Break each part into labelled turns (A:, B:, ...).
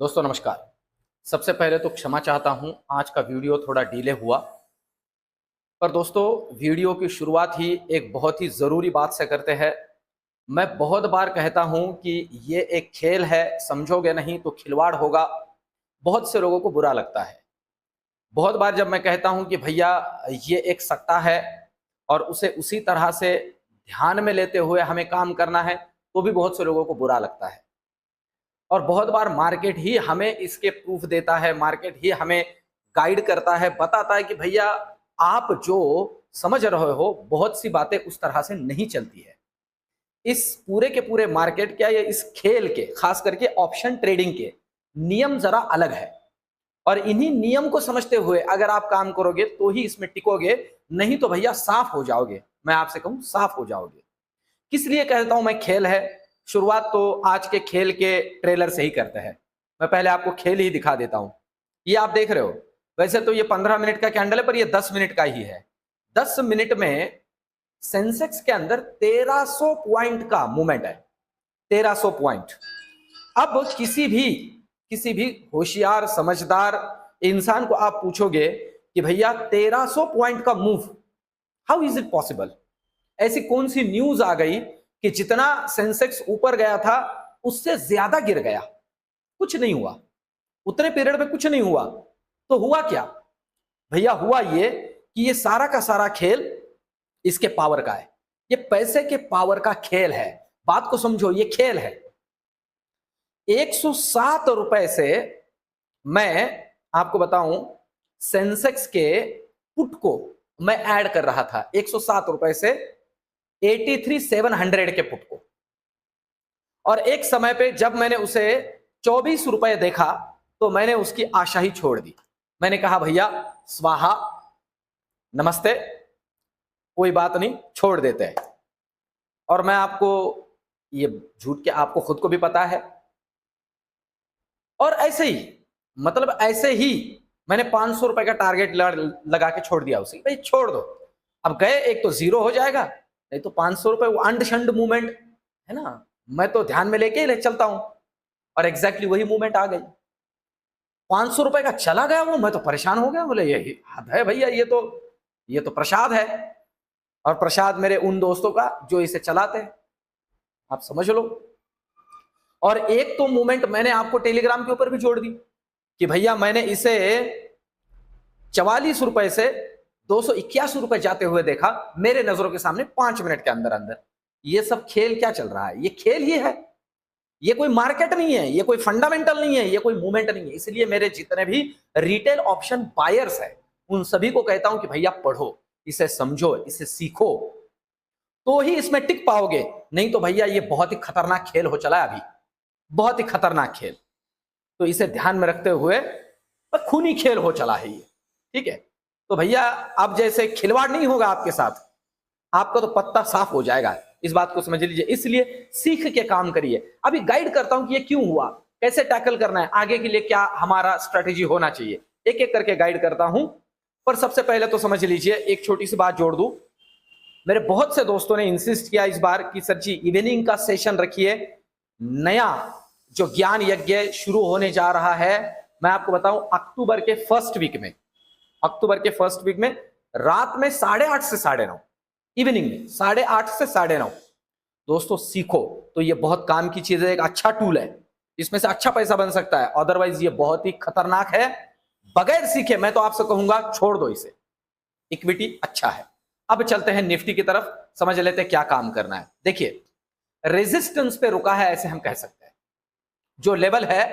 A: दोस्तों नमस्कार। सबसे पहले तो क्षमा चाहता हूं, आज का वीडियो थोड़ा डिले हुआ। पर दोस्तों, वीडियो की शुरुआत ही एक बहुत ही ज़रूरी बात से करते हैं। मैं बहुत बार कहता हूं कि ये एक खेल है, समझोगे नहीं तो खिलवाड़ होगा। बहुत से लोगों को बुरा लगता है। बहुत बार जब मैं कहता हूं कि भैया ये एक सट्टा है और उसे उसी तरह से ध्यान में लेते हुए हमें काम करना है, तो भी बहुत से लोगों को बुरा लगता है। और बहुत बार मार्केट ही हमें इसके प्रूफ देता है, मार्केट ही हमें गाइड करता है, बताता है कि भैया आप जो समझ रहे हो बहुत सी बातें उस तरह से नहीं चलती है। इस पूरे के पूरे मार्केट क्या, या इस खेल के खास करके ऑप्शन ट्रेडिंग के नियम जरा अलग है। और इन्हीं नियम को समझते हुए अगर आप काम करोगे तो ही इसमें टिकोगे, नहीं तो भैया साफ हो जाओगे। मैं आपसे कहूं साफ हो जाओगे। किस लिए कहता हूं मैं खेल है? शुरुआत तो आज के खेल के ट्रेलर से ही करते हैं। मैं पहले आपको खेल ही दिखा देता हूं। ये आप देख रहे हो, वैसे तो ये 15 मिनट का कैंडल है, पर ये 10 मिनट का ही है। 10 मिनट में सेंसेक्स के अंदर 1300 पॉइंट का मूवमेंट है। 1300 पॉइंट। अब किसी भी होशियार समझदार इंसान को आप पूछोगे कि भैया 1300 पॉइंट का move, how is it possible? ऐसी कौन सी न्यूज आ गई कि जितना सेंसेक्स ऊपर गया था उससे ज्यादा गिर गया? कुछ नहीं हुआ, उतने पीरियड में कुछ नहीं हुआ। तो हुआ क्या भैया? हुआ ये कि ये सारा का सारा खेल इसके पावर का है। ये पैसे के पावर का खेल है। बात को समझो, ये खेल है। 107 रुपए से मैं आपको बताऊं, सेंसेक्स के पुट को मैं ऐड कर रहा था 107 रुपए से 83,700 के पुट को। और एक समय पे जब मैंने उसे 24 रुपए देखा तो मैंने उसकी आशा ही छोड़ दी। मैंने कहा भैया स्वाहा, नमस्ते, कोई बात नहीं, छोड़ देते हैं। और मैं आपको ये झूठ के आपको खुद को भी पता है। और ऐसे ही मतलब ऐसे ही मैंने 500 रुपए का टारगेट लगा के छोड़ दिया उसे, भाई छोड़ दो। अब गए, एक तो जीरो हो जाएगा, नहीं तो 500 रुपए, वो अंड शंड मूवमेंट है ना, मैं तो ध्यान में लेके ही ले चलता हूं। और एग्जैक्टली वही मूवमेंट आ गई। 500 रुपए का चला गया वो, मैं तो परेशान हो गया। बोले ये हद है भैया, ये तो प्रसाद है। और प्रसाद मेरे उन दोस्तों का जो इसे चलाते हैं, आप समझ लो। और एक तो मूवमेंट मैंने आपको टेलीग्राम के ऊपर भी जोड़ दी कि भैया मैंने इसे 44 रुपए से 281 रुपए जाते हुए देखा मेरे नजरों के सामने 5 मिनट के अंदर अंदर। ये सब खेल क्या चल रहा है? ये खेल ही है। ये कोई मार्केट नहीं है, ये कोई फंडामेंटल नहीं है, ये कोई मूवमेंट नहीं है। इसलिए मेरे जितने भी रिटेल ऑप्शन बायर्स है उन सभी को कहता हूं कि भैया पढ़ो, इसे समझो, इसे सीखो, तो ही इसमें टिक पाओगे। नहीं तो भैया ये बहुत ही खतरनाक खेल हो चला है अभी, बहुत ही खतरनाक खेल। तो इसे ध्यान में रखते हुए खूनी खेल हो चला है ये, ठीक है? तो भैया अब जैसे खिलवाड़ नहीं होगा आपके साथ, आपका तो पत्ता साफ हो जाएगा, इस बात को समझ लीजिए। इसलिए सीख के काम करिए। अभी गाइड करता हूं कि ये क्यों हुआ, कैसे टैकल करना है, आगे के लिए क्या हमारा स्ट्रेटेजी होना चाहिए, एक एक करके गाइड करता हूं। पर सबसे पहले तो समझ लीजिए, एक छोटी सी बात जोड़ दूं। मेरे बहुत से दोस्तों ने इंसिस्ट किया इस बार कि सर जी इवनिंग का सेशन रखिए, नया जो ज्ञान यज्ञ शुरू होने जा रहा है। मैं आपको बताऊं, अक्टूबर के फर्स्ट वीक में रात में 8:30 से 9:30, इवनिंग में 8:30 से 9:30 दोस्तों सीखो। तो ये बहुत काम की चीज है, एक अच्छा टूल है, इसमें से अच्छा पैसा बन सकता है। अदरवाइज ये बहुत ही खतरनाक है। बगैर सीखे मैं तो आपसे कहूंगा छोड़ दो इसे। इक्विटी अच्छा है। अब चलते हैं निफ्टी की तरफ, समझ लेते हैं क्या काम करना है। देखिए रेजिस्टेंस पे रुका है, ऐसे हम कह सकते हैं। जो लेवल है,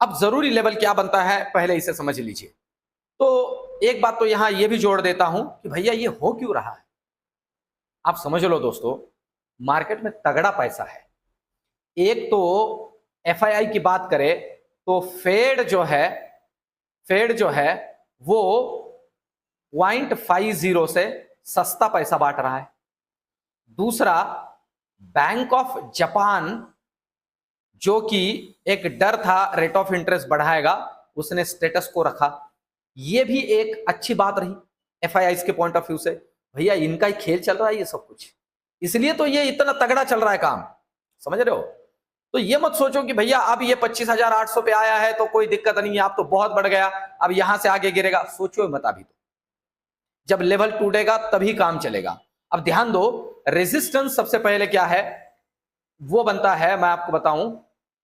A: अब जरूरी लेवल क्या बनता है पहले इसे समझ लीजिए। तो एक बात तो यहां यह भी जोड़ देता हूं कि भैया ये हो क्यों रहा है। आप समझ लो दोस्तों, मार्केट में तगड़ा पैसा है। एक तो एफआईआई की बात करें तो फेड जो है वो 0.50 से सस्ता पैसा बांट रहा है। दूसरा, बैंक ऑफ जापान जो कि एक डर था रेट ऑफ इंटरेस्ट बढ़ाएगा, उसने स्टेटस को रखा। यह भी एक अच्छी बात रही एफआईआई के पॉइंट ऑफ व्यू से। भैया इनका ही खेल चल रहा है ये सब कुछ, इसलिए तो ये इतना तगड़ा चल रहा है काम, समझ रहे हो? तो ये मत सोचो कि भैया अब ये 25,800 पे आया है तो कोई दिक्कत नहीं है, आप तो बहुत बढ़ गया, अब यहां से आगे गिरेगा, सोचो मत अभी। तो जब लेवल टूटेगा तभी काम चलेगा। अब ध्यान दो, रेजिस्टेंस सबसे पहले क्या है, वो बनता है, मैं आपको बताऊं,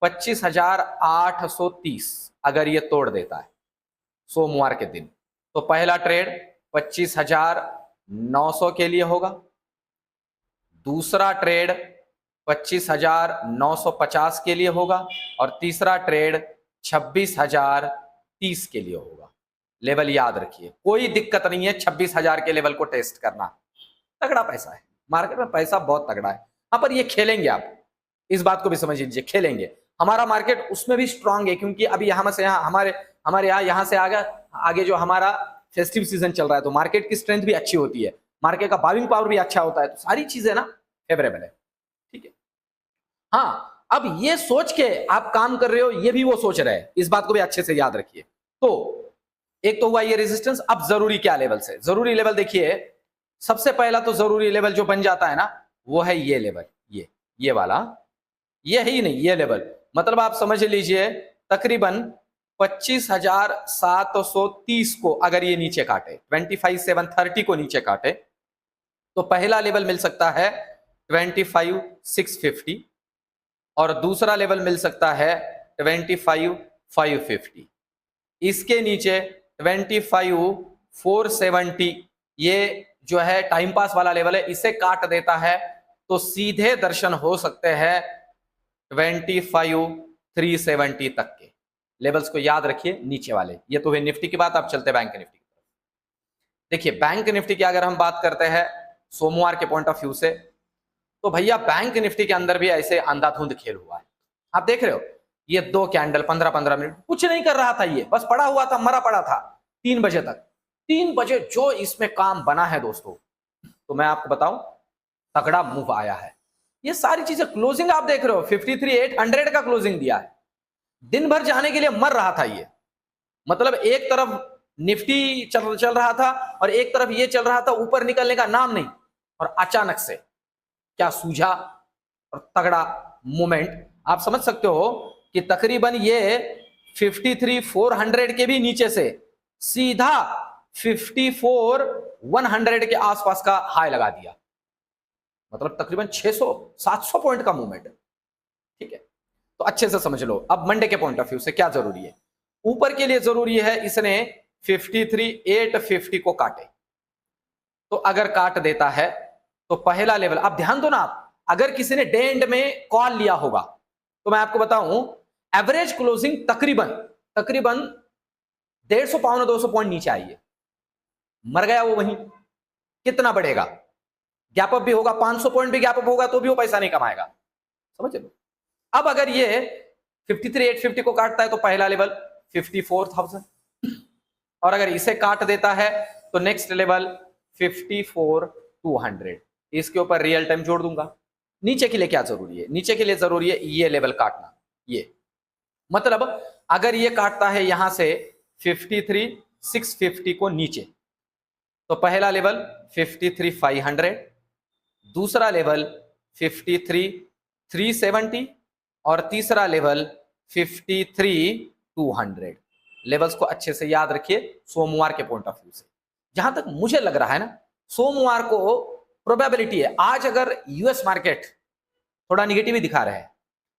A: 25,830 अगर ये तोड़ देता है सोमवार के दिन, तो पहला ट्रेड 25,900 के लिए होगा, दूसरा ट्रेड 25,950 के लिए होगा, और तीसरा ट्रेड 26,030 के लिए होगा। लेवल याद रखिए, कोई दिक्कत नहीं है 26,000 के लेवल को टेस्ट करना, तगड़ा पैसा है मार्केट में, पैसा बहुत तगड़ा है। हाँ, पर ये खेलेंगे आप, इस बात को भी समझ लीजिए, खेलेंगे। हमारा मार्केट उसमें भी स्ट्रांग है, क्योंकि अभी यहां से यहाँ हमारे यहाँ से आगे जो हमारा फेस्टिव सीजन चल रहा है, तो मार्केट की स्ट्रेंथ भी अच्छी होती है, मार्केट का बाइंग पावर भी अच्छा होता है, तो सारी चीजें ना फेवरेबल है। ठीक है, हाँ, अब ये सोच के आप काम कर रहे हो, ये भी वो सोच रहे हैं, इस बात को भी अच्छे से याद रखिए। तो एक तो हुआ ये रेजिस्टेंस। अब जरूरी क्या लेवल से, जरूरी लेवल देखिए, सबसे पहला तो जरूरी लेवल जो बन जाता है ना, वो है ये लेवल, ये वाला, ये ही नहीं, ये लेवल, मतलब आप समझ लीजिए तकरीबन 25,730 को अगर ये नीचे काटे, 25,730 को नीचे काटे, तो पहला लेवल मिल सकता है 25,650 और दूसरा लेवल मिल सकता है 25,550। इसके नीचे 25,470 ये जो है टाइम पास वाला लेवल है, इसे काट देता है तो सीधे दर्शन हो सकते हैं 25,370 तक के लेवल्स को याद रखिए, नीचे वाले। ये तो हुई निफ्टी की बात। अब चलते बैंक निफ्टी की तरफ। देखिए बैंक निफ्टी की अगर हम बात करते हैं सोमवार के पॉइंट ऑफ व्यू से, तो भैया बैंक निफ्टी के अंदर भी ऐसे अंधाधुंध खेल हुआ है। आप देख रहे हो, ये 2 कैंडल 15-15 मिनट कुछ नहीं कर रहा था, ये बस पड़ा हुआ था, मरा पड़ा था 3 बजे तक। 3 बजे जो इसमें काम बना है दोस्तों, तो मैं आपको बताऊं, तगड़ा मूव आया है। ये सारी चीजें क्लोजिंग आप देख रहे हो, 53,800 का क्लोजिंग दिया है। दिन भर जाने के लिए मर रहा था ये, मतलब एक तरफ निफ्टी चल रहा था और एक तरफ ये चल रहा था, ऊपर निकलने का नाम नहीं, और अचानक से क्या सूझा और तगड़ा मोमेंट। आप समझ सकते हो कि तकरीबन ये 53,400 के भी नीचे से सीधा 54,100 के आसपास का हाई लगा दिया, मतलब तकरीबन 600-700 पॉइंट का मूवमेंट। ठीक है, तो अच्छे से समझ लो। अब मंडे के पॉइंट ऑफ व्यू से क्या जरूरी है, ऊपर के लिए जरूरी है इसने 53,850 को काटे, तो अगर काट देता है तो पहला लेवल, आप ध्यान दो ना, आप अगर किसी ने डे एंड में कॉल लिया होगा तो मैं आपको बताऊं, एवरेज क्लोजिंग तकरीबन 150 पौने 200 पॉइंट नीचे आई है, मर गया वो वहीं। कितना बढ़ेगा, गैप अप भी होगा, 500 पॉइंट भी गैप अप होगा तो भी वो पैसा नहीं कमाएगा, समझ लो। अब अगर ये 53,850 को काटता है तो पहला लेवल 54,000, और अगर इसे काट देता है तो नेक्स्ट लेवल 54,200। इसके ऊपर रियल टाइम जोड़ दूंगा। नीचे के लिए क्या जरूरी है, नीचे के लिए जरूरी है ये लेवल काटना, ये मतलब अगर ये काटता है यहां से 53,650 को नीचे, तो पहला लेवल 53,500, दूसरा लेवल 53,370 और तीसरा लेवल 53,200। लेवल्स को अच्छे से याद रखिए सोमवार के पॉइंट ऑफ व्यू से। जहां तक मुझे लग रहा है ना, सोमवार को प्रोबेबिलिटी है, आज अगर यूएस मार्केट थोड़ा निगेटिव ही दिखा रहा है,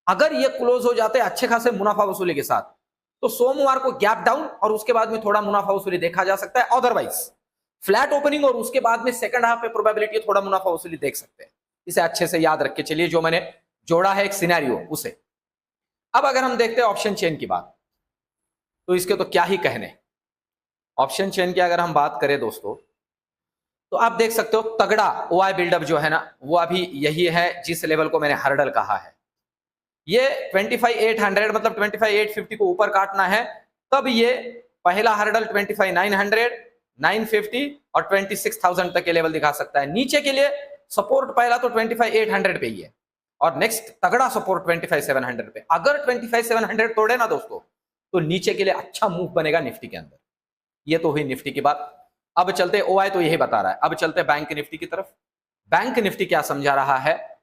A: अगर ये क्लोज हो जाते हैं अच्छे खासे मुनाफा वसूली के साथ, तो सोमवार को गैप डाउन और उसके बाद में थोड़ा मुनाफा वसूली देखा जा सकता है। अदरवाइज फ्लैट ओपनिंग और उसके बाद में सेकंड हाफ में प्रोबेबिलिटी थोड़ा मुनाफा वसूली देख सकते हैं। इसे अच्छे से याद रख के चलिए, जो मैंने जोड़ा है एक सिनेरियो उसे। अब अगर हम देखते हैं ऑप्शन चेन की बात, तो इसके तो क्या ही कहने। ऑप्शन चेन की अगर हम बात करें दोस्तों, तो आप देख सकते हो तगड़ा ओआई बिल्डअप जो है ना, वो अभी यही है जिस लेवल को मैंने हर्डल कहा है। ये 25,800 मतलब 25,850 को ऊपर काटना है, तब ये पहला हर्डल 25,900, 950 और 26,000 तक के लेवल दिखा सकता है। नीचे के लिए सपोर्ट पहला तो 25,800 पे ही है, और नेक्स्ट तगड़ा सपोर्ट 25,700 पे। अगर 25,700 तोड़े ना दोस्तों, तो नीचे के लिए अच्छा मूव बनेगा निफ्टी के अंदर। ये तो हुई निफ्टी की बात। अब चलते, ओआई तो यही बता रहा है, अब चलते बैंक निफ्टी की तरफ। बैंक निफ्टी क्या समझा रहा है,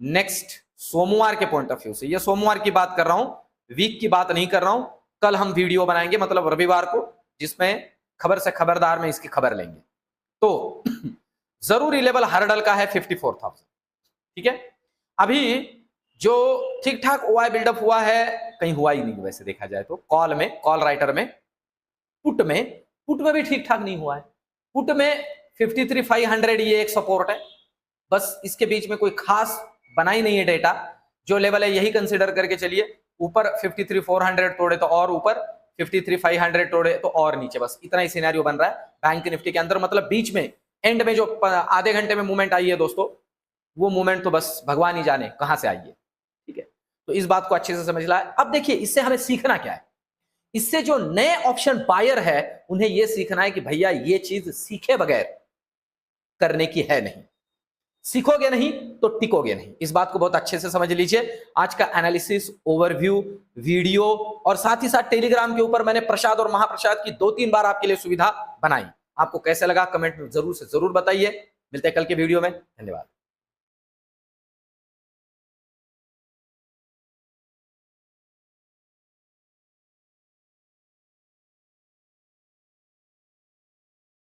A: नेक्स्ट सोमवार के पॉइंट ऑफ व्यू से, ये सोमवार की बात कर रहा हूं, वीक की बात नहीं कर रहा हूं। कल हम वीडियो बनाएंगे मतलब रविवार को, जिसमें खबर से खबरदार में इसकी खबर लेंगे। तो जरूरी लेवल हर्डल का है 54,000, ठीक है। अभी जो ठीक ठाक ओआई बिल्डअप हुआ है, कहीं हुआ ही नहीं वैसे देखा जाए तो, कॉल में, कॉल राइटर में, पुट में भी ठीक ठाक नहीं हुआ है। पुट में 53,500 ये एक सपोर्ट है, बस इसके बीच में कोई खास बना ही नहीं है डेटा। जो लेवल है यही कंसिडर करके चलिए, ऊपर 53,400 तोड़े तो और ऊपर, 53,500 तोड़े तो और नीचे, बस इतना ही सिनेरियो बन रहा है बैंक निफ्टी के अंदर। मतलब बीच में एंड में जो आधे घंटे में मूवमेंट आई है दोस्तों, वो मूवमेंट तो बस भगवान ही जाने कहां से आई है, ठीक है। तो इस बात को अच्छे से समझ ला है। अब देखिए इससे हमें सीखना क्या है, इससे जो नए ऑप्शन बायर है उन्हें यह सीखना है कि भैया ये चीज सीखे बगैर करने की है नहीं, सीखोगे नहीं तो टिकोगे नहीं। इस बात को बहुत अच्छे से समझ लीजिए। आज का एनालिसिस, ओवरव्यू, वीडियो और साथ ही साथ टेलीग्राम के ऊपर मैंने प्रसाद और महाप्रसाद की 2-3 बार आपके लिए सुविधा बनाई। आपको कैसे लगा कमेंट में जरूर से जरूर बताइए। मिलते हैं कल के वीडियो में, धन्यवाद।